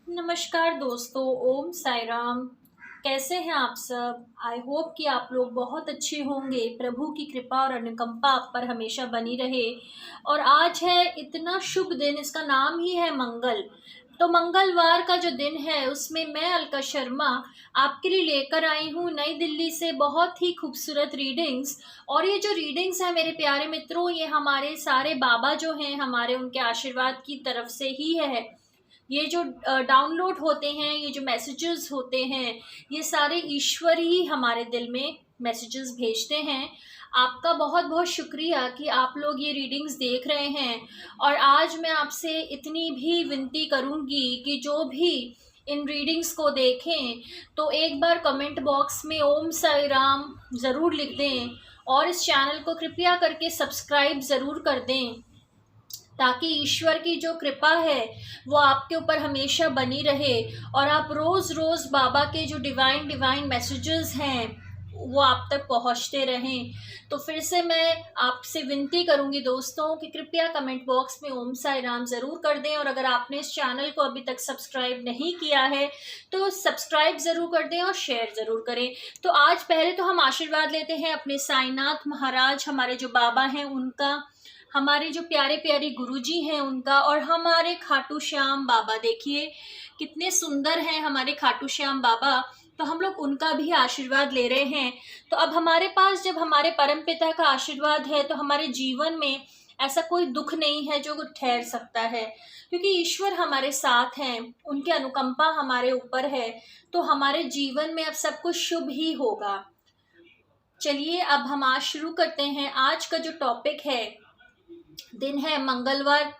नमस्कार दोस्तों, ओम साई राम। कैसे हैं आप सब? आई होप कि आप लोग बहुत अच्छे होंगे। प्रभु की कृपा और अनुकंपा आप पर हमेशा बनी रहे। और आज है इतना शुभ दिन, इसका नाम ही है मंगल। तो मंगलवार का जो दिन है उसमें मैं अलका शर्मा आपके लिए लेकर आई हूँ नई दिल्ली से बहुत ही खूबसूरत रीडिंग्स। और ये जो रीडिंग्स हैं मेरे प्यारे मित्रों, ये हमारे सारे बाबा जो हैं हमारे, उनके आशीर्वाद की तरफ से ही है। ये जो डाउनलोड होते हैं, ये जो मैसेजेस होते हैं, ये सारे ईश्वर ही हमारे दिल में मैसेजेस भेजते हैं। आपका बहुत बहुत शुक्रिया कि आप लोग ये रीडिंग्स देख रहे हैं। और आज मैं आपसे इतनी भी विनती करूंगी कि जो भी इन रीडिंग्स को देखें तो एक बार कमेंट बॉक्स में ओम साई राम ज़रूर लिख दें। और इस चैनल को कृपया करके सब्सक्राइब ज़रूर कर दें, ताकि ईश्वर की जो कृपा है वो आपके ऊपर हमेशा बनी रहे और आप रोज़ रोज़ बाबा के जो डिवाइन डिवाइन मैसेजेस हैं वो आप तक पहुंचते रहें। तो फिर से मैं आपसे विनती करूंगी दोस्तों कि कृपया कमेंट बॉक्स में ओम साई राम ज़रूर कर दें। और अगर आपने इस चैनल को अभी तक सब्सक्राइब नहीं किया है तो सब्सक्राइब ज़रूर कर दें और शेयर ज़रूर करें। तो आज पहले तो हम आशीर्वाद लेते हैं अपने साईनाथ महाराज, हमारे जो बाबा हैं उनका, हमारे जो प्यारे प्यारे गुरुजी हैं उनका, और हमारे खाटू श्याम बाबा। देखिए कितने सुंदर हैं हमारे खाटू श्याम बाबा। तो हम लोग उनका भी आशीर्वाद ले रहे हैं। तो अब हमारे पास जब हमारे परम पिता का आशीर्वाद है तो हमारे जीवन में ऐसा कोई दुख नहीं है जो ठहर सकता है, क्योंकि ईश्वर हमारे साथ हैं, उनकी अनुकंपा हमारे ऊपर है। तो हमारे जीवन में अब सब कुछ शुभ ही होगा। चलिए अब हम आज शुरू करते हैं। आज का जो टॉपिक है, दिन है मंगलवार,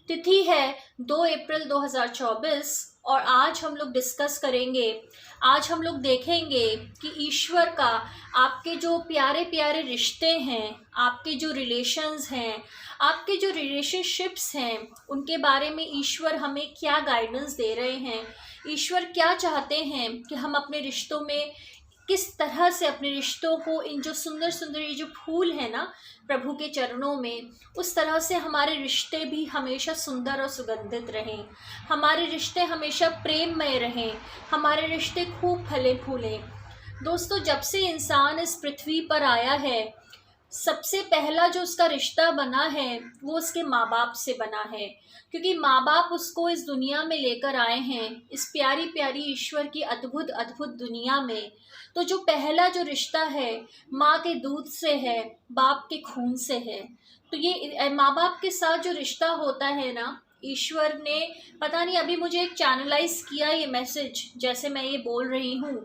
तिथि है 2 अप्रैल 2024। और आज हम लोग डिस्कस करेंगे, आज हम लोग देखेंगे कि ईश्वर का आपके जो प्यारे प्यारे रिश्ते हैं, आपके जो रिलेशंस हैं, आपके जो रिलेशनशिप्स हैं, उनके बारे में ईश्वर हमें क्या गाइडेंस दे रहे हैं। ईश्वर क्या चाहते हैं कि हम अपने रिश्तों में किस तरह से अपने रिश्तों को, इन जो सुंदर सुंदर ये जो फूल है ना प्रभु के चरणों में, उस तरह से हमारे रिश्ते भी हमेशा सुंदर और सुगंधित रहें, हमारे रिश्ते हमेशा प्रेममय रहें, हमारे रिश्ते खूब फले फूलें। दोस्तों, जब से इंसान इस पृथ्वी पर आया है, सबसे पहला जो उसका रिश्ता बना है वो उसके माँ बाप से बना है, क्योंकि माँ बाप उसको इस दुनिया में लेकर आए हैं, इस प्यारी प्यारी ईश्वर की अद्भुत अद्भुत दुनिया में। तो जो पहला जो रिश्ता है माँ के दूध से है, बाप के खून से है। तो ये माँ बाप के साथ जो रिश्ता होता है ना, ईश्वर ने पता नहीं, अभी मुझे एक चैनलाइज किया ये मैसेज जैसे मैं ये बोल रही हूँ।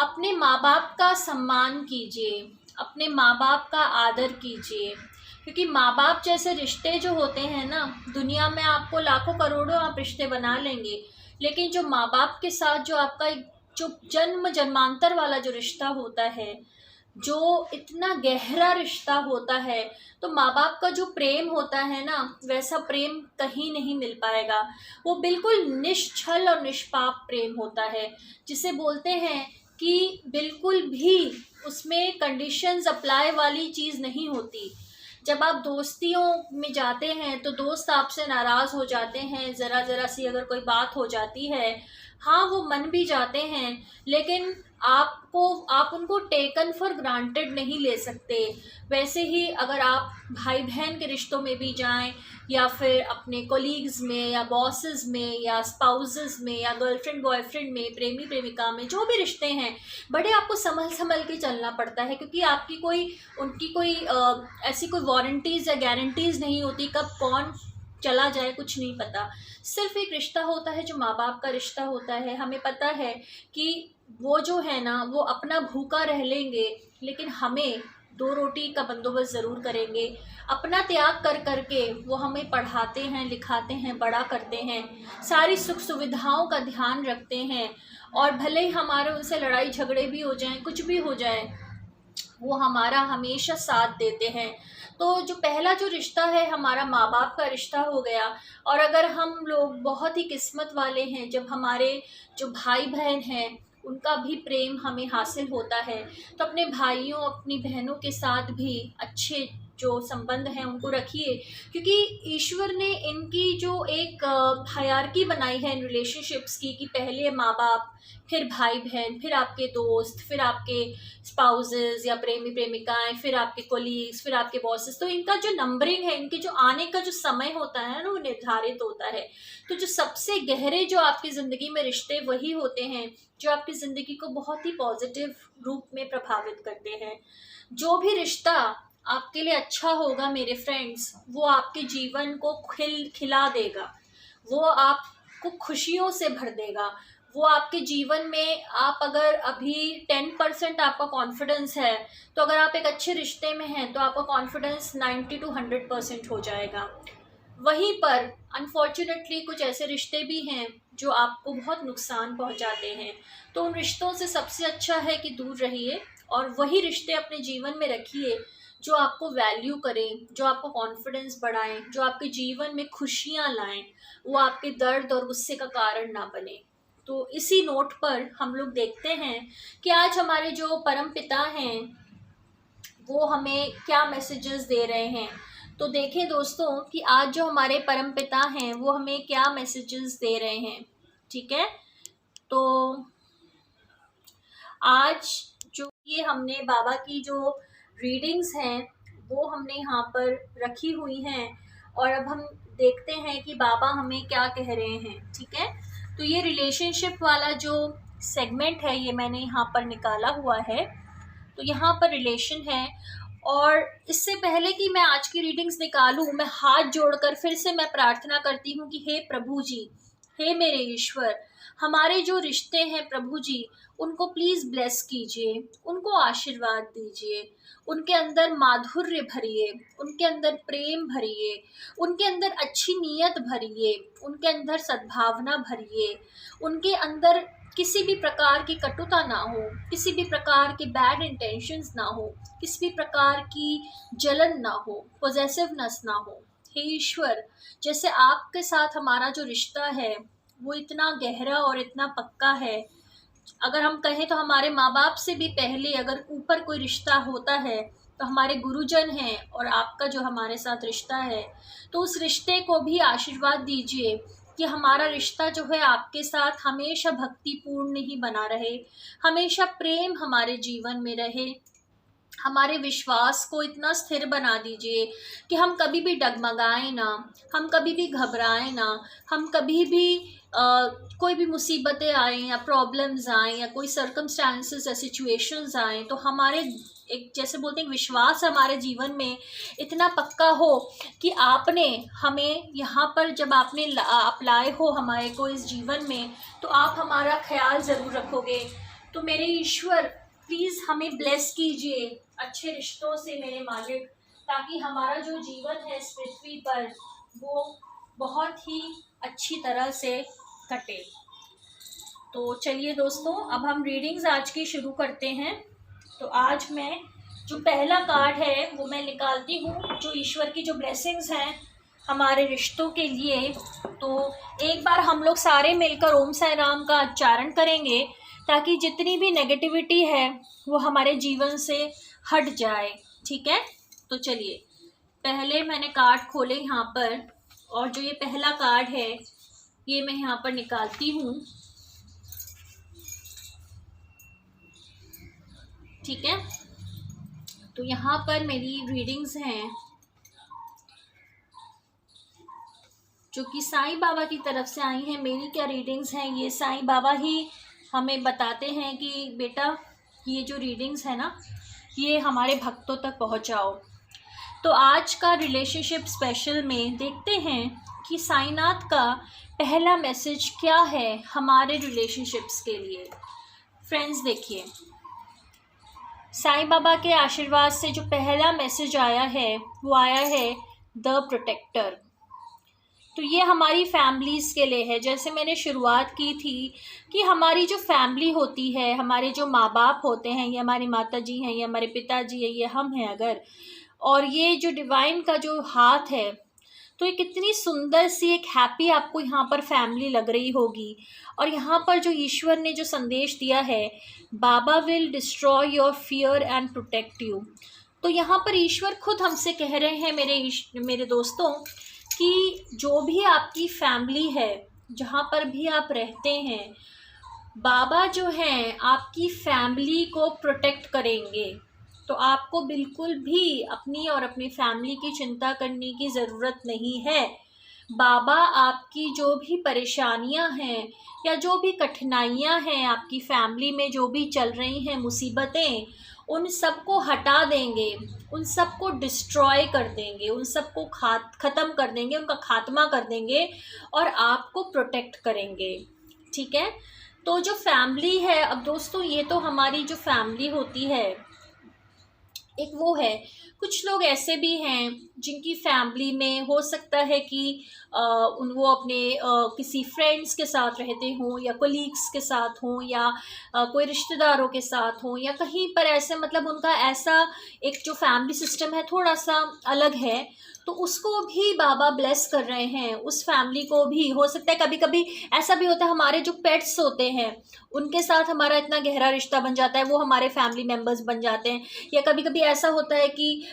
अपने माँ बाप का सम्मान कीजिए, अपने माँ बाप का आदर कीजिए, क्योंकि माँ बाप जैसे रिश्ते जो होते हैं ना, दुनिया में आपको लाखों करोड़ों आप रिश्ते बना लेंगे, लेकिन जो माँ बाप के साथ जो आपका जो जन्म जन्मांतर वाला जो रिश्ता होता है, जो इतना गहरा रिश्ता होता है, तो माँ बाप का जो प्रेम होता है ना, वैसा प्रेम कहीं नहीं मिल पाएगा। वो बिल्कुल निश्छल और निष्पाप प्रेम होता है, जिसे बोलते हैं कि बिल्कुल भी उसमें कंडीशंस अप्लाई वाली चीज़ नहीं होती। जब आप दोस्तियों में जाते हैं तो दोस्त आपसे नाराज़ हो जाते हैं, ज़रा ज़रा सी अगर कोई बात हो जाती है, हाँ वो मन भी जाते हैं, लेकिन आप उनको टेकन फॉर ग्रांटेड नहीं ले सकते। वैसे ही अगर आप भाई बहन के रिश्तों में भी जाएं, या फिर अपने कोलीग्स में, या बॉसेस में, या स्पाउसेस में, या गर्लफ्रेंड बॉयफ्रेंड में, प्रेमी प्रेमिका में, जो भी रिश्ते हैं, बड़े आपको संभल संभल के चलना पड़ता है, क्योंकि आपकी कोई, उनकी कोई ऐसी कोई वारंटीज़ या गारंटीज़ नहीं होती, कब कौन चला जाए कुछ नहीं पता। सिर्फ एक रिश्ता होता है जो माँ बाप का रिश्ता होता है। हमें पता है कि वो जो है ना, वो अपना भूखा रह लेंगे, लेकिन हमें 2 रोटी का बंदोबस्त ज़रूर करेंगे। अपना त्याग कर करके वो हमें पढ़ाते हैं, लिखाते हैं, बड़ा करते हैं, सारी सुख सुविधाओं का ध्यान रखते हैं। और भले ही हमारे उनसे लड़ाई झगड़े भी हो जाएं, कुछ भी हो जाए, वो हमारा हमेशा साथ देते हैं। तो जो पहला जो रिश्ता है हमारा माँ बाप का रिश्ता हो गया। और अगर हम लोग बहुत ही किस्मत वाले हैं, जब हमारे जो भाई बहन हैं उनका भी प्रेम हमें हासिल होता है, तो अपने भाइयों अपनी बहनों के साथ भी अच्छे जो संबंध हैं उनको रखिए, क्योंकि ईश्वर ने इनकी जो एक हायरार्की बनाई है इन रिलेशनशिप्स की, कि पहले माँ बाप, फिर भाई बहन, फिर आपके दोस्त, फिर आपके स्पाउसेस या प्रेमी प्रेमिकाएं, फिर आपके कोलीग्स, फिर आपके बॉसेस। तो इनका जो नंबरिंग है, इनके जो आने का जो समय होता है ना, वो निर्धारित होता है। तो जो सबसे गहरे जो आपकी ज़िंदगी में रिश्ते वही होते हैं जो आपकी ज़िंदगी को बहुत ही पॉजिटिव रूप में प्रभावित करते हैं। जो भी रिश्ता आपके लिए अच्छा होगा मेरे फ्रेंड्स, वो आपके जीवन को खिला देगा, वो आपको खुशियों से भर देगा। वो आपके जीवन में, आप अगर अभी 10% आपका कॉन्फिडेंस है, तो अगर आप एक अच्छे रिश्ते में हैं तो आपका कॉन्फिडेंस 90 to 100% हो जाएगा। वहीं पर अनफॉर्चुनेटली कुछ ऐसे रिश्ते भी हैं जो आपको बहुत नुकसान पहुंचाते हैं। तो उन रिश्तों से सबसे अच्छा है कि दूर रहिए, और वही रिश्ते अपने जीवन में रखिए जो आपको वैल्यू करें, जो आपको कॉन्फिडेंस बढ़ाएं, जो आपके जीवन में खुशियां लाएं, वो आपके दर्द और गुस्से का कारण ना बने। तो इसी नोट पर हम लोग देखते हैं कि आज हमारे जो परम पिता हैं वो हमें क्या मैसेजेस दे रहे हैं। तो देखें दोस्तों कि आज जो हमारे परम पिता हैं वो हमें क्या मैसेजेस दे रहे हैं। ठीक है, तो आज जो ये हमने बाबा की जो रीडिंग्स हैं वो हमने यहाँ पर रखी हुई हैं, और अब हम देखते हैं कि बाबा हमें क्या कह रहे हैं। ठीक है, तो ये रिलेशनशिप वाला जो सेगमेंट है ये मैंने यहाँ पर निकाला हुआ है। तो यहाँ पर रिलेशन है, और इससे पहले कि मैं आज की रीडिंग्स निकालूं, मैं हाथ जोड़कर फिर से मैं प्रार्थना करती हूँ कि हे प्रभु जी, हे मेरे ईश्वर, हमारे जो रिश्ते हैं प्रभु जी, उनको प्लीज़ ब्लेस कीजिए, उनको आशीर्वाद दीजिए, उनके अंदर माधुर्य भरिए, उनके अंदर प्रेम भरिए, उनके अंदर अच्छी नीयत भरिए, उनके अंदर सद्भावना भरिए, उनके अंदर किसी भी प्रकार की कटुता ना हो, किसी भी प्रकार के बैड इंटेंशंस ना हो, किसी भी प्रकार की जलन ना हो, पॉजेसिवनेस ना हो। हे ईश्वर, जैसे आपके साथ हमारा जो रिश्ता है वो इतना गहरा और इतना पक्का है, अगर हम कहें तो हमारे माँ बाप से भी पहले अगर ऊपर कोई रिश्ता होता है तो हमारे गुरुजन हैं, और आपका जो हमारे साथ रिश्ता है, तो उस रिश्ते को भी आशीर्वाद दीजिए कि हमारा रिश्ता जो है आपके साथ हमेशा भक्तिपूर्ण ही बना रहे, हमेशा प्रेम हमारे जीवन में रहे। हमारे विश्वास को इतना स्थिर बना दीजिए कि हम कभी भी डगमगाएं ना, हम कभी भी घबराएं ना, हम कभी भी कोई भी मुसीबतें आएँ या प्रॉब्लम्स आएँ या कोई सर्कमस्टांसेस या सिचुएशंस आएँ, तो हमारे एक, जैसे बोलते हैं, विश्वास हमारे जीवन में इतना पक्का हो कि आपने हमें यहाँ पर जब आप लाए हो हमारे को इस जीवन में, तो आप हमारा ख्याल ज़रूर रखोगे। तो मेरे ईश्वर, प्लीज़ हमें ब्लेस कीजिए अच्छे रिश्तों से मेरे मालिक, ताकि हमारा जो जीवन है इस पृथ्वी पर वो बहुत ही अच्छी तरह से कटे। तो चलिए दोस्तों, अब हम रीडिंग्स आज की शुरू करते हैं। तो आज मैं जो पहला कार्ड है वो मैं निकालती हूँ, जो ईश्वर की जो ब्लेसिंग्स हैं हमारे रिश्तों के लिए। तो एक बार हम लोग सारे मिलकर ओम साई राम का उच्चारण करेंगे, ताकि जितनी भी नेगेटिविटी है वो हमारे जीवन से हट जाए। ठीक है, तो चलिए, पहले मैंने कार्ड खोले यहाँ पर, और जो ये पहला कार्ड है ये मैं यहाँ पर निकालती हूँ। ठीक है, तो यहाँ पर मेरी रीडिंग्स हैं जो कि साईं बाबा की तरफ से आई हैं। मेरी क्या रीडिंग्स हैं, ये साईं बाबा ही हमें बताते हैं कि बेटा ये जो रीडिंग्स है ना, ये हमारे भक्तों तक पहुँचाओ। तो आज का रिलेशनशिप स्पेशल में देखते हैं कि साईनाथ का पहला मैसेज क्या है हमारे रिलेशनशिप्स के लिए। फ्रेंड्स देखिए, साईं बाबा के आशीर्वाद से जो पहला मैसेज आया है वो आया है द प्रोटेक्टर। तो ये हमारी फैमिलीज़ के लिए है। जैसे मैंने शुरुआत की थी कि हमारी जो फैमिली होती है, हमारे जो माँ बाप होते हैं, ये हमारी माता जी हैं, ये हमारे पिताजी हैं, ये हम हैं अगर, और ये जो डिवाइन का जो हाथ है, तो ये कितनी सुंदर सी एक हैप्पी आपको यहाँ पर फैमिली लग रही होगी। और यहाँ पर जो ईश्वर ने जो संदेश दिया है, Baba will destroy your fear and protect you. तो यहाँ पर ईश्वर खुद हमसे कह रहे हैं मेरे दोस्तों कि जो भी आपकी फैमिली है, जहाँ पर भी आप रहते हैं, बाबा जो हैं आपकी फैमिली को प्रोटेक्ट करेंगे। तो आपको बिल्कुल भी अपनी और अपनी फैमिली की चिंता करने की ज़रूरत नहीं है। बाबा आपकी जो भी परेशानियां हैं या जो भी कठिनाइयां हैं आपकी फैमिली में, जो भी चल रही हैं मुसीबतें, उन सबको हटा देंगे, उन सबको डिस्ट्रॉय कर देंगे, उन सबको ख़त्म कर देंगे, उनका खात्मा कर देंगे और आपको प्रोटेक्ट करेंगे। ठीक है। तो जो फैमिली है, अब दोस्तों ये तो हमारी जो फैमिली होती है, एक वो है। कुछ लोग ऐसे भी हैं जिनकी फैमिली में हो सकता है कि वो अपने किसी फ्रेंड्स के साथ रहते हों या कोलीग्स के साथ हों या कोई रिश्तेदारों के साथ हों या कहीं पर ऐसे, मतलब उनका ऐसा एक जो फैमिली सिस्टम है थोड़ा सा अलग है। तो उसको भी बाबा ब्लेस कर रहे हैं, उस फैमिली को भी। हो सकता है कभी कभी ऐसा भी होता है, हमारे जो पेट्स होते हैं उनके साथ हमारा इतना गहरा रिश्ता बन जाता है, वो हमारे फैमिली मेम्बर्स बन जाते हैं। या कभी कभी ऐसा होता है कि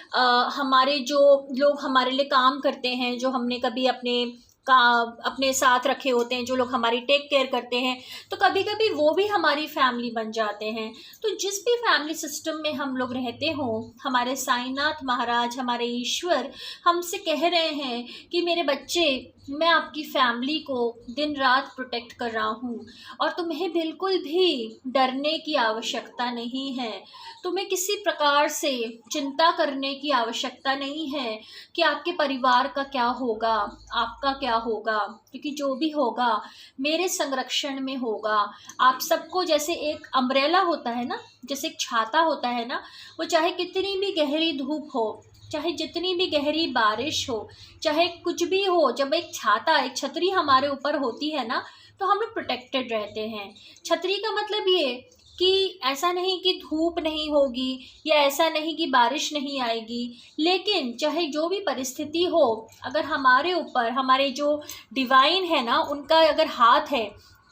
हमारे जो लोग हमारे लिए काम करते हैं, जो हमने कभी अपने साथ रखे होते हैं, जो लोग हमारी टेक केयर करते हैं, तो कभी कभी वो भी हमारी फैमिली बन जाते हैं। तो जिस भी फैमिली सिस्टम में हम लोग रहते हों, हमारे साईनाथ महाराज, हमारे ईश्वर हमसे कह रहे हैं कि मेरे बच्चे, मैं आपकी फैमिली को दिन रात प्रोटेक्ट कर रहा हूँ और तुम्हें बिल्कुल भी डरने की आवश्यकता नहीं है। तुम्हें किसी प्रकार से चिंता करने की आवश्यकता नहीं है कि आपके परिवार का क्या होगा, आपका क्या होगा, क्योंकि जो भी होगा मेरे संरक्षण में होगा। आप सबको, जैसे एक अम्ब्रेला होता है ना, जैसे एक छाता होता है ना, वो चाहे कितनी भी गहरी धूप हो, चाहे जितनी भी गहरी बारिश हो, चाहे कुछ भी हो, जब एक छाता, एक छतरी हमारे ऊपर होती है ना, तो हम लोग प्रोटेक्टेड रहते हैं। छतरी का मतलब ये कि ऐसा नहीं कि धूप नहीं होगी या ऐसा नहीं कि बारिश नहीं आएगी, लेकिन चाहे जो भी परिस्थिति हो, अगर हमारे ऊपर हमारे जो डिवाइन है ना, उनका अगर हाथ है,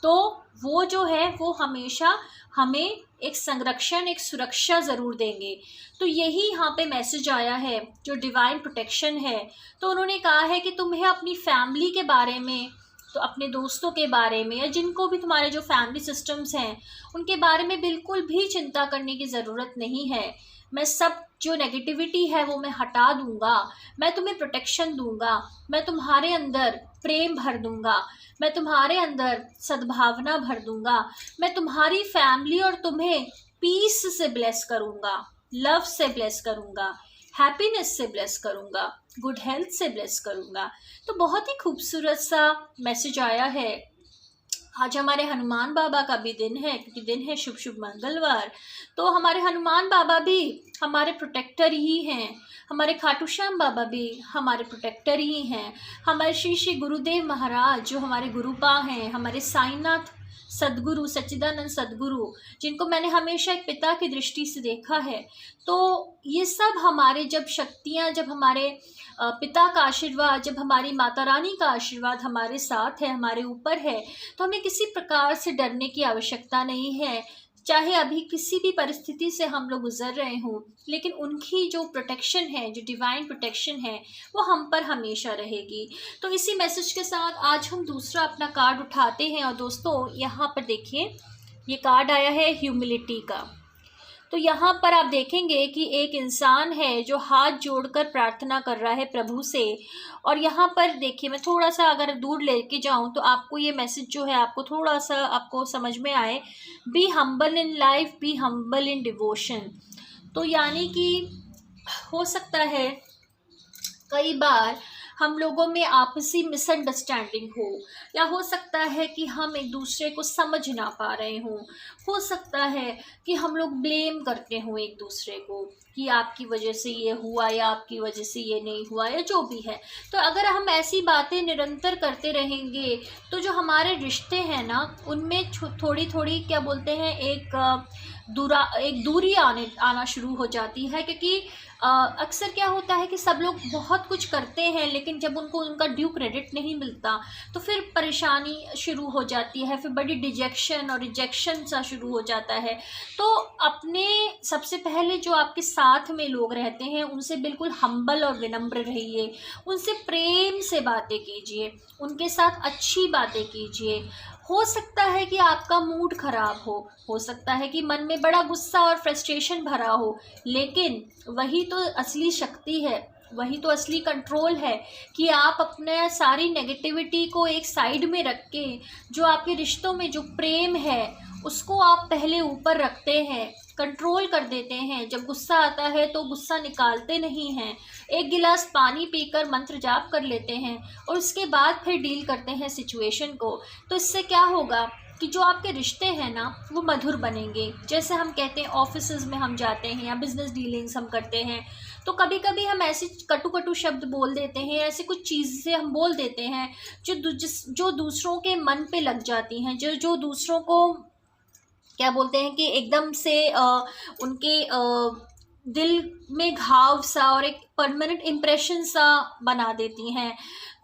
तो वो जो है वो हमेशा हमें एक संरक्षण, एक सुरक्षा ज़रूर देंगे। तो यही यहाँ पे मैसेज आया है, जो डिवाइन प्रोटेक्शन है। तो उन्होंने कहा है कि तुम्हें अपनी फैमिली के बारे में, तो अपने दोस्तों के बारे में, या जिनको भी तुम्हारे जो फैमिली सिस्टम्स हैं उनके बारे में बिल्कुल भी चिंता करने की ज़रूरत नहीं है। मैं सब जो नेगेटिविटी है वो मैं हटा दूंगा, मैं तुम्हें प्रोटेक्शन दूंगा, मैं तुम्हारे अंदर प्रेम भर दूंगा, मैं तुम्हारे अंदर सद्भावना भर दूंगा, मैं तुम्हारी फैमिली और तुम्हें पीस से ब्लेस करूंगा, लव से ब्लेस करूंगा, हैप्पीनेस से ब्लेस करूंगा, गुड हेल्थ से ब्लेस करूंगा। तो बहुत ही खूबसूरत सा मैसेज आया है। आज हमारे हनुमान बाबा का भी दिन है, क्योंकि दिन है शुभ शुभ मंगलवार। तो हमारे हनुमान बाबा भी हमारे प्रोटेक्टर ही हैं, हमारे खाटू श्याम बाबा भी हमारे प्रोटेक्टर ही हैं, हमारे श्री श्री गुरुदेव महाराज जो हमारे गुरुपा हैं, हमारे साईनाथ सद्गुरु, सच्चिदानंद सद्गुरु, जिनको मैंने हमेशा एक पिता की दृष्टि से देखा है। तो ये सब हमारे जब शक्तियाँ, जब हमारे पिता का आशीर्वाद, जब हमारी माता रानी का आशीर्वाद हमारे साथ है, हमारे ऊपर है, तो हमें किसी प्रकार से डरने की आवश्यकता नहीं है। चाहे अभी किसी भी परिस्थिति से हम लोग गुजर रहे हों, लेकिन उनकी जो प्रोटेक्शन है, जो डिवाइन प्रोटेक्शन है, वो हम पर हमेशा रहेगी। तो इसी मैसेज के साथ आज हम दूसरा अपना कार्ड उठाते हैं। और दोस्तों यहाँ पर देखिए, ये कार्ड आया है ह्यूमिलिटी का। तो यहाँ पर आप देखेंगे कि एक इंसान है जो हाथ जोड़कर प्रार्थना कर रहा है प्रभु से। और यहाँ पर देखिए, मैं थोड़ा सा अगर दूर लेके जाऊँ तो आपको ये मैसेज जो है आपको थोड़ा सा आपको समझ में आए। Be humble in life, be humble in devotion. तो यानी कि हो सकता है कई बार हम लोगों में आपसी मिसअंडरस्टैंडिंग हो, या हो सकता है कि हम एक दूसरे को समझ ना पा रहे हों, हो सकता है कि हम लोग ब्लेम करते हों एक दूसरे को कि आपकी वजह से ये हुआ या आपकी वजह से ये नहीं हुआ, या जो भी है। तो अगर हम ऐसी बातें निरंतर करते रहेंगे तो जो हमारे रिश्ते हैं ना, उनमें थोड़ी थोड़ी क्या बोलते हैं, एक दूरी आना शुरू हो जाती है। क्योंकि अक्सर क्या होता है कि सब लोग बहुत कुछ करते हैं, लेकिन जब उनको उनका ड्यू क्रेडिट नहीं मिलता तो फिर परेशानी शुरू हो जाती है, फिर बड़ी डिजेक्शन और रिजेक्शन सा शुरू हो जाता है। तो अपने सबसे पहले जो आपके साथ में लोग रहते हैं उनसे बिल्कुल हम्बल और विनम्र रहिए, उनसे प्रेम से बातें कीजिए, उनके साथ अच्छी बातें कीजिए। हो सकता है कि आपका मूड खराब हो सकता है कि मन में बड़ा गुस्सा और फ्रस्ट्रेशन भरा हो, लेकिन वही तो असली शक्ति है, वही तो असली कंट्रोल है कि आप अपने सारी नेगेटिविटी को एक साइड में रख के जो आपके रिश्तों में जो प्रेम है उसको आप पहले ऊपर रखते हैं, कंट्रोल कर देते हैं। जब गुस्सा आता है तो गुस्सा निकालते नहीं हैं, एक गिलास पानी पीकर मंत्र जाप कर लेते हैं और उसके बाद फिर डील करते हैं सिचुएशन को। तो इससे क्या होगा कि जो आपके रिश्ते हैं ना वो मधुर बनेंगे। जैसे हम कहते हैं ऑफिसेज में हम जाते हैं या बिजनेस डीलिंग्स हम करते हैं तो कभी कभी हम ऐसे कटु कटु शब्द बोल देते हैं, ऐसी कुछ चीज़ें हम बोल देते हैं जो दूसरों के मन पे लग जाती हैं, जो दूसरों को क्या बोलते हैं कि एकदम से उनके दिल में घाव सा और एक परमानेंट इम्प्रेशन सा बना देती हैं।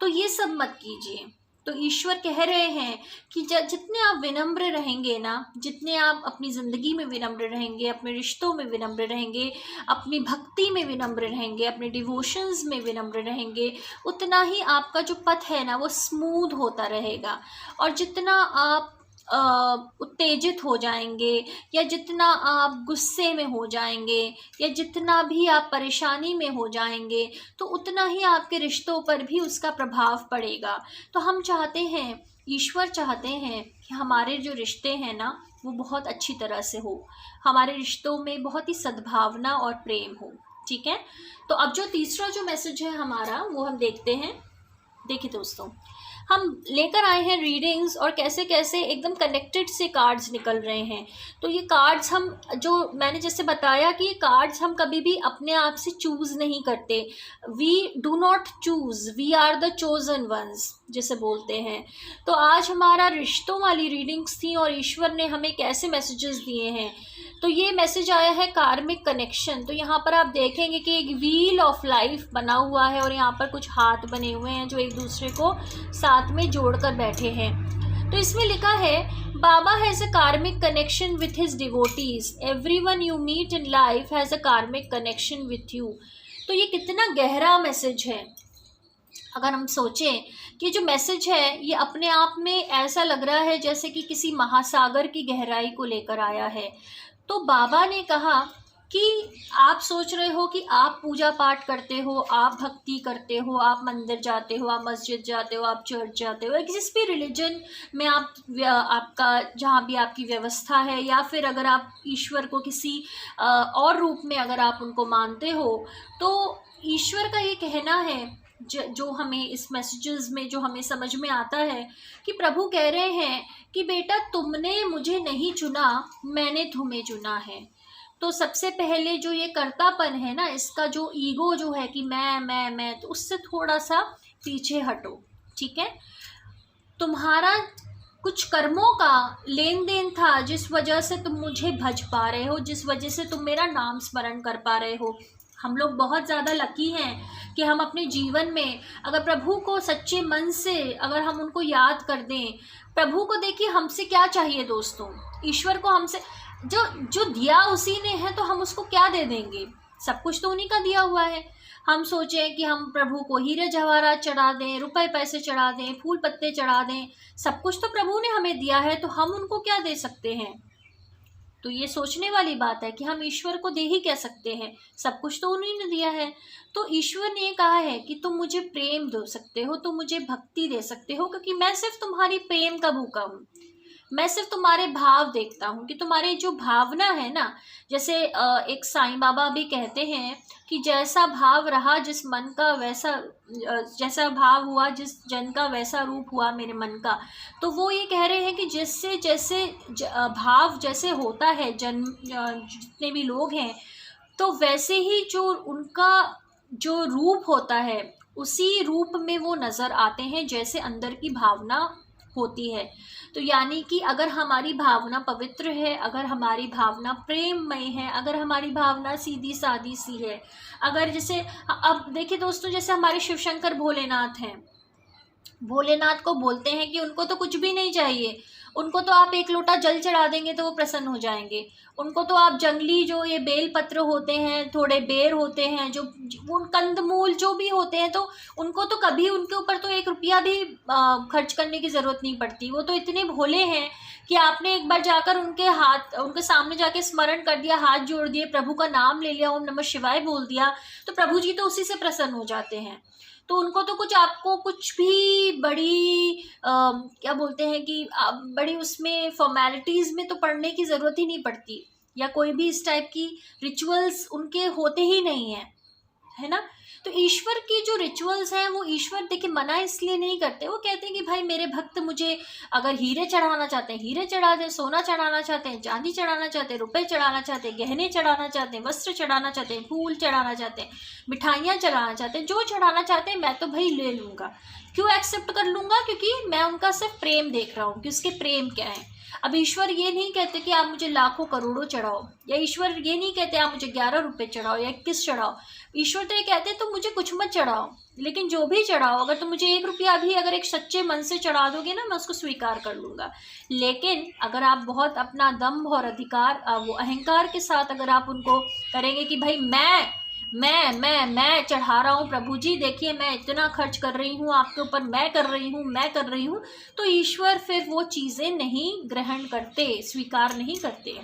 तो ये सब मत कीजिए। तो ईश्वर कह रहे हैं कि जितने आप विनम्र रहेंगे ना, जितने आप अपनी ज़िंदगी में विनम्र रहेंगे, अपने रिश्तों में विनम्र रहेंगे, अपनी भक्ति में विनम्र रहेंगे, अपने डिवोशंस में विनम्र रहेंगे, उतना ही आपका जो पथ है ना वो स्मूथ होता रहेगा। और जितना आप उत्तेजित हो जाएंगे या जितना आप गुस्से में हो जाएंगे या जितना भी आप परेशानी में हो जाएंगे तो उतना ही आपके रिश्तों पर भी उसका प्रभाव पड़ेगा। तो हम चाहते हैं, ईश्वर चाहते हैं कि हमारे जो रिश्ते हैं ना वो बहुत अच्छी तरह से हो, हमारे रिश्तों में बहुत ही सद्भावना और प्रेम हो। ठीक है, तो अब जो तीसरा जो मैसेज है हमारा वो हम देखते हैं। देखिए दोस्तों, हम लेकर आए हैं रीडिंग्स और कैसे कैसे एकदम कनेक्टेड से कार्ड्स निकल रहे हैं। तो ये कार्ड्स हम, जो मैंने जैसे बताया कि ये कार्ड्स हम कभी भी अपने आप से चूज़ नहीं करते। We do not choose, we are the chosen ones जैसे बोलते हैं। तो आज हमारा रिश्तों वाली रीडिंग्स थी और ईश्वर ने हमें कैसे मैसेजेस दिए हैं। तो ये मैसेज आया है कार्मिक कनेक्शन। तो यहाँ पर आप देखेंगे कि एक व्हील ऑफ लाइफ बना हुआ है और यहाँ पर कुछ हाथ बने हुए हैं जो एक दूसरे को साथ में जोड़कर बैठे हैं। तो इसमें लिखा है बाबा has a karmic connection with his devotees, everyone you meet in life has a karmic connection with you. तो ये कितना गहरा मैसेज है। अगर हम सोचें कि जो मैसेज है ये अपने आप में ऐसा लग रहा है जैसे कि किसी महासागर की गहराई को लेकर आया है। तो बाबा ने कहा कि आप सोच रहे हो कि आप पूजा पाठ करते हो, आप भक्ति करते हो, आप मंदिर जाते हो, आप मस्जिद जाते हो, आप चर्च जाते हो, या किसी भी रिलीजन में आपका जहाँ भी आपकी व्यवस्था है, या फिर अगर आप ईश्वर को किसी और रूप में अगर आप उनको मानते हो, तो ईश्वर का ये कहना है जो हमें इस मैसेजेस में जो हमें समझ में आता है कि प्रभु कह रहे हैं कि बेटा तुमने मुझे नहीं चुना, मैंने तुम्हें चुना है। तो सबसे पहले जो ये कर्तापन है ना, इसका जो ईगो जो है कि मैं, तो उससे थोड़ा सा पीछे हटो। ठीक है, तुम्हारा कुछ कर्मों का लेन देन था जिस वजह से तुम मुझे भज पा रहे हो, जिस वजह से तुम मेरा नाम स्मरण कर पा रहे हो। हम लोग बहुत ज़्यादा लकी हैं कि हम अपने जीवन में अगर प्रभु को सच्चे मन से अगर हम उनको याद कर दें। प्रभु को देखिए हमसे क्या चाहिए दोस्तों, ईश्वर को हमसे जो दिया उसी ने है, तो हम उसको क्या दे देंगे, सब कुछ तो उन्हीं का दिया हुआ है। हम सोचें कि हम प्रभु को हीरे जवाहरात चढ़ा दें, रुपए पैसे चढ़ा दें, फूल पत्ते चढ़ा दें, सब कुछ तो प्रभु ने हमें दिया है, तो हम उनको क्या दे सकते हैं। तो ये सोचने वाली बात है कि हम ईश्वर को दे ही क्या सकते हैं, सब कुछ तो उन्हीं ने दिया है। तो ईश्वर ने कहा है कि तुम मुझे प्रेम दे सकते हो, तुम मुझे भक्ति दे सकते हो, क्योंकि मैं सिर्फ तुम्हारी प्रेम का भूखा हूँ। मैं सिर्फ तुम्हारे भाव देखता हूँ कि तुम्हारी जो भावना है ना, जैसे एक साईं बाबा भी कहते हैं कि जैसा भाव रहा जिस मन का वैसा, जैसा भाव हुआ जिस जन का वैसा रूप हुआ मेरे मन का। तो वो ये कह रहे हैं कि जिससे जैसे भाव जैसे होता है जन जितने भी लोग हैं, तो वैसे ही जो उनका जो रूप होता है उसी रूप में वो नज़र आते हैं जैसे अंदर की भावना होती है। तो यानी कि अगर हमारी भावना पवित्र है, अगर हमारी भावना प्रेममय है, अगर हमारी भावना सीधी सादी सी है, अगर जैसे अब देखिए दोस्तों, जैसे हमारे शिव शंकर भोलेनाथ हैं, भोलेनाथ को बोलते हैं कि उनको तो कुछ भी नहीं चाहिए, उनको तो आप एक लोटा जल चढ़ा देंगे तो वो प्रसन्न हो जाएंगे। उनको तो आप जंगली जो ये बेल पत्र होते हैं, थोड़े बेर होते हैं, जो उन कंदमूल जो भी होते हैं, तो उनको तो कभी उनके ऊपर तो 1 रुपया भी खर्च करने की ज़रूरत नहीं पड़ती। वो तो इतने भोले हैं कि आपने एक बार जाकर उनके सामने जाके स्मरण कर दिया, हाथ जोड़ दिए, प्रभु का नाम ले लिया, ओम नमः शिवाय बोल दिया, तो प्रभु जी तो उसी से प्रसन्न हो जाते हैं। तो उनको तो आपको कुछ भी बड़ी क्या बोलते हैं कि बड़ी उसमें फॉर्मेलिटीज़ में तो पढ़ने की ज़रूरत ही नहीं पड़ती, या कोई भी इस टाइप की रिचुअल्स उनके होते ही नहीं हैं, है ना। तो ईश्वर की जो रिचुअल्स हैं वो ईश्वर देखिए मना इसलिए नहीं करते, वो कहते हैं कि भाई मेरे भक्त मुझे अगर हीरे चढ़ाना चाहते हैं हीरे चढ़ा दें, सोना चढ़ाना चाहते हैं चांदी चढ़ाना चाहते हैं, रुपए चढ़ाना चाहते हैं, गहने चढ़ाना चाहते हैं, वस्त्र चढ़ाना चाहते हैं, फूल चढ़ाना चाहते हैं, मिठाइयाँ चढ़ाना चाहते हैं, जो चढ़ाना चाहते हैं मैं तो भाई ले लूँगा। क्यों एक्सेप्ट कर लूँगा? क्योंकि मैं उनका सिर्फ प्रेम देख रहा हूँ कि उसके प्रेम क्या है। अब ईश्वर ये नहीं कहते कि आप मुझे लाखों करोड़ों चढ़ाओ, या ईश्वर ये नहीं कहते आप मुझे 11 रुपए चढ़ाओ या 21 चढ़ाओ। ईश्वर तो ये कहते हैं तुम मुझे कुछ मत चढ़ाओ, लेकिन जो भी चढ़ाओ अगर तुम मुझे 1 रुपया भी अगर एक सच्चे मन से चढ़ा दोगे ना, मैं उसको स्वीकार कर लूँगा। लेकिन अगर आप बहुत अपना दम्भ और अधिकार वो अहंकार के साथ अगर आप उनको करेंगे कि भाई मैं चढ़ा रहा हूँ, प्रभु जी देखिए मैं इतना खर्च कर रही हूँ आपके ऊपर, मैं कर रही हूँ, तो ईश्वर फिर वो चीज़ें नहीं ग्रहण करते, स्वीकार नहीं करते।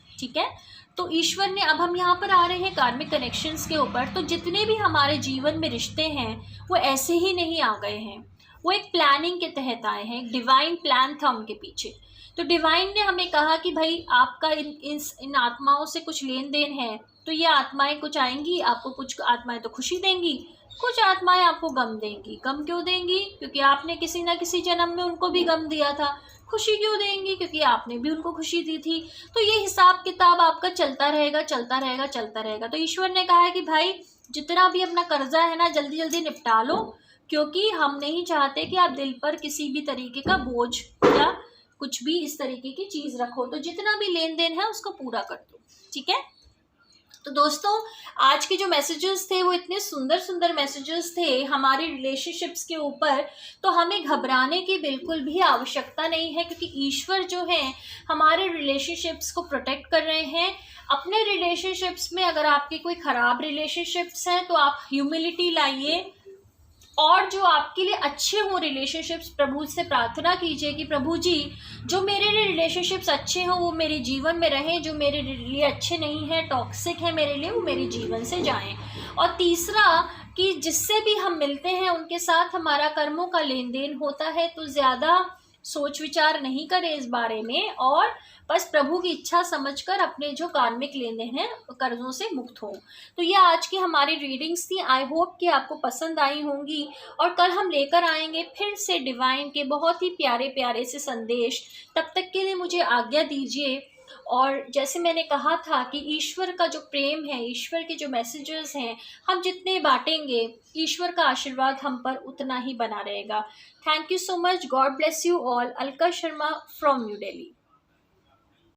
ठीक है, तो ईश्वर ने, अब हम यहाँ पर आ रहे हैं कार्मिक कनेक्शंस के ऊपर। तो जितने भी हमारे जीवन में रिश्ते हैं वो ऐसे ही नहीं आ गए हैं, वो एक प्लानिंग के तहत आए हैं, एक डिवाइन प्लान था उनके पीछे। तो डिवाइन ने हमें कहा कि भाई आपका इन आत्माओं से कुछ लेन देन है, तो ये आत्माएं कुछ आएंगी, आपको कुछ आत्माएं तो खुशी देंगी, कुछ आत्माएं आपको गम देंगी। गम क्यों देंगी? क्योंकि आपने किसी ना किसी जन्म में उनको भी गम दिया था। खुशी क्यों देंगी? क्योंकि आपने भी उनको खुशी दी थी। तो ये हिसाब किताब आपका चलता रहेगा, चलता रहेगा, चलता रहेगा। तो ईश्वर ने कहा है कि भाई जितना भी अपना कर्जा है ना जल्दी जल्दी निपटा लो, क्योंकि हम नहीं चाहते कि आप दिल पर किसी भी तरीके का बोझ या कुछ भी इस तरीके की चीज़ रखो। तो जितना भी लेन देन है उसको पूरा कर दो। ठीक है, तो दोस्तों आज के जो मैसेजेस थे वो इतने सुंदर सुंदर मैसेजेस थे हमारे रिलेशनशिप्स के ऊपर। तो हमें घबराने की बिल्कुल भी आवश्यकता नहीं है, क्योंकि ईश्वर जो है हमारे रिलेशनशिप्स को प्रोटेक्ट कर रहे हैं। अपने रिलेशनशिप्स में अगर आपके कोई ख़राब रिलेशनशिप्स हैं तो आप ह्यूमिलिटी लाइए, और जो आपके लिए अच्छे हों रिलेशनशिप्स, प्रभु से प्रार्थना कीजिए कि प्रभु जी जो मेरे लिए रिलेशनशिप्स अच्छे हों वो मेरे जीवन में रहें, जो मेरे लिए अच्छे नहीं हैं, टॉक्सिक है मेरे लिए, वो मेरे जीवन से जाएं। और तीसरा कि जिससे भी हम मिलते हैं उनके साथ हमारा कर्मों का लेन देन होता है, तो ज़्यादा सोच विचार नहीं करें इस बारे में, और बस प्रभु की इच्छा समझकर अपने जो कार्मिक लेन देन हैं कर्जों से मुक्त हो। तो ये आज की हमारी रीडिंग्स थी। आई होप कि आपको पसंद आई होंगी, और कल हम लेकर आएंगे फिर से डिवाइन के बहुत ही प्यारे प्यारे से संदेश। तब तक के लिए मुझे आज्ञा दीजिए। और जैसे मैंने कहा था कि ईश्वर का जो प्रेम है, ईश्वर के जो मैसेजेस हैं, हम जितने बांटेंगे ईश्वर का आशीर्वाद हम पर उतना ही बना रहेगा। Thank you so much. God bless you all. Alka Sharma from new Delhi.